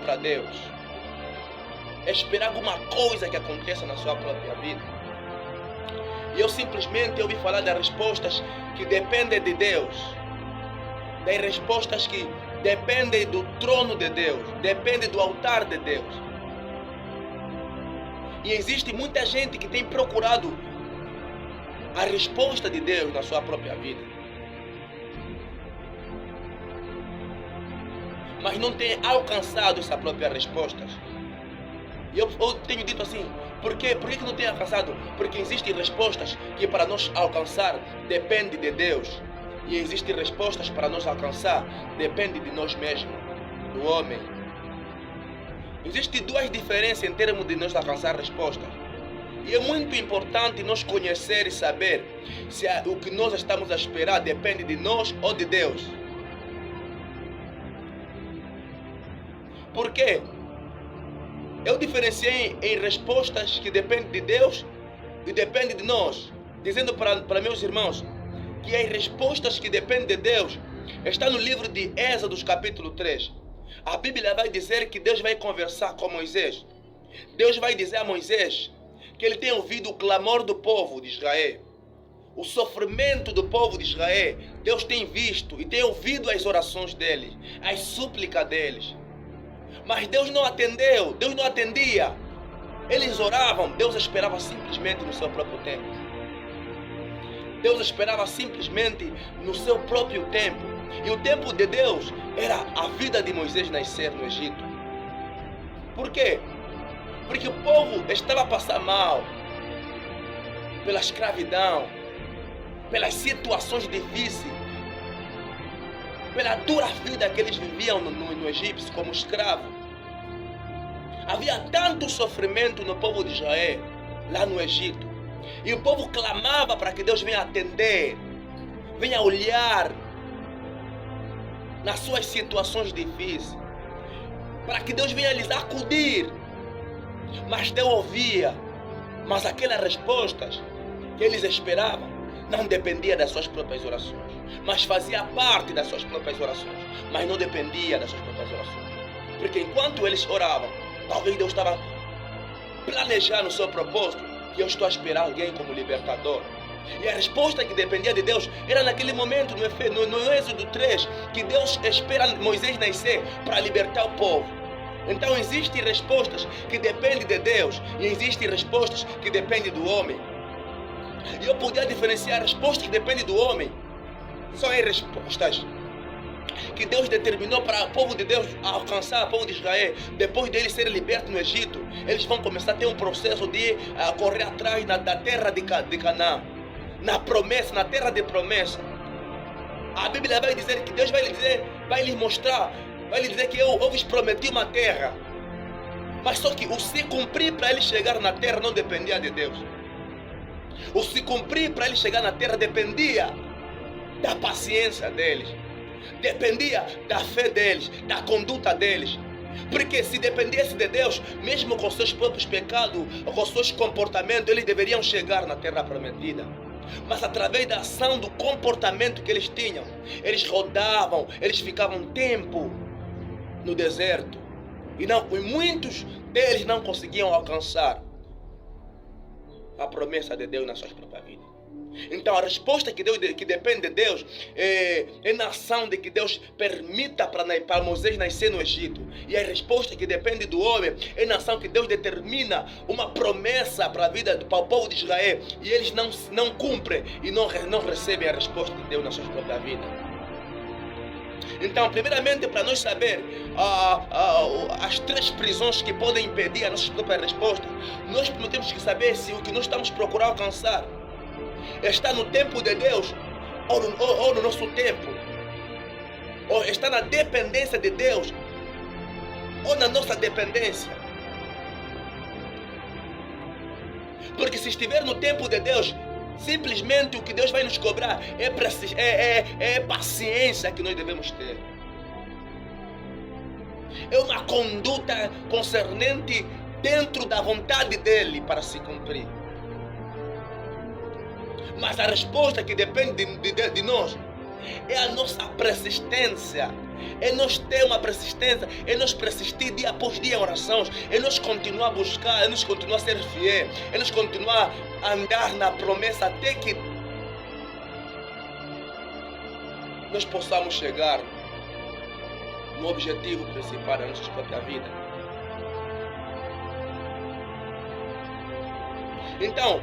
para Deus, é esperar alguma coisa que aconteça na sua própria vida. E eu simplesmente ouvi falar das respostas que dependem de Deus, das respostas que dependem do trono de Deus, dependem do altar de Deus. E existe muita gente que tem procurado a resposta de Deus na sua própria vida, mas não tem alcançado essa própria resposta. E eu tenho dito assim, por que não tem alcançado? Porque existem respostas que para nós alcançar depende de Deus. E existem respostas para nós alcançar depende de nós mesmos, do homem. Existem duas diferenças em termos de nós alcançar respostas. E é muito importante nós conhecer e saber se o que nós estamos a esperar depende de nós ou de Deus. Por quê? Eu diferenciei em respostas que dependem de Deus e dependem de nós, dizendo para meus irmãos que as respostas que dependem de Deus está no livro de Êxodo capítulo 3. A Bíblia vai dizer que Deus vai conversar com Moisés. Deus vai dizer a Moisés que ele tem ouvido o clamor do povo de Israel, o sofrimento do povo de Israel. Deus tem visto e tem ouvido as orações deles, as súplicas deles. Mas Deus não atendeu, Deus não atendia. Eles oravam, Deus esperava simplesmente no seu próprio tempo. Deus esperava simplesmente no seu próprio tempo. E o tempo de Deus era a vida de Moisés nascer no Egito. Por quê? Porque o povo estava a passar mal pela escravidão, pelas situações difíceis, pela dura vida que eles viviam no Egito como escravos. Havia tanto sofrimento no povo de Israel, lá no Egito. E o povo clamava para que Deus venha atender, venha olhar nas suas situações difíceis, para que Deus venha lhes acudir. Mas Deus ouvia, mas aquelas respostas que eles esperavam não dependia das suas próprias orações, mas fazia parte das suas próprias orações, mas não dependia das suas próprias orações. Porque enquanto eles oravam, talvez Deus estava planejando o seu propósito, que eu estou a esperar alguém como libertador. E a resposta que dependia de Deus era naquele momento, no Êxodo 3, que Deus espera Moisés nascer para libertar o povo. Então existem respostas que dependem de Deus e existem respostas que dependem do homem. E eu podia diferenciar respostas que dependem do homem. São as respostas que Deus determinou para o povo de Deus alcançar, o povo de Israel. Depois deles serem libertos no Egito, eles vão começar a ter um processo de correr atrás da terra de Canaã, na promessa, na terra de promessa. A Bíblia vai dizer que Deus vai lhes mostrar, vai lhes dizer que eu vos prometi uma terra. Mas só que o se cumprir para eles chegar na terra não dependia de Deus. O se cumprir para eles chegar na terra dependia da paciência deles, dependia da fé deles, da conduta deles. Porque se dependesse de Deus, mesmo com seus próprios pecados, com seus comportamentos, eles deveriam chegar na terra prometida. Mas através da ação, do comportamento que eles tinham, eles rodavam, eles ficavam tempo no deserto. E muitos deles não conseguiam alcançar a promessa de Deus nas suas próprias vidas. Então a resposta que depende de Deus é na ação de que Deus permita para Moisés nascer no Egito. E a resposta que depende do homem é na ação que Deus determina uma promessa para a vida, para o povo de Israel. E eles não cumprem e não recebem a resposta de Deus nas suas próprias vidas. Então, primeiramente, para nós saber as três prisões que podem impedir a nossa própria resposta, nós temos que saber se o que nós estamos procurando alcançar está no tempo de Deus ou no nosso tempo, ou está na dependência de Deus ou na nossa dependência. Porque se estiver no tempo de Deus, simplesmente o que Deus vai nos cobrar é paciência que nós devemos ter. É uma conduta concernente dentro da vontade dEle para se cumprir. Mas a resposta que depende de nós é a nossa persistência, É nós ter uma persistência, é nós persistir dia após dia em orações, é nós continuar a buscar, é nós continuar a ser fiel, é nós continuar a andar na promessa até que nós possamos chegar no objetivo principal da nossa própria vida. Então,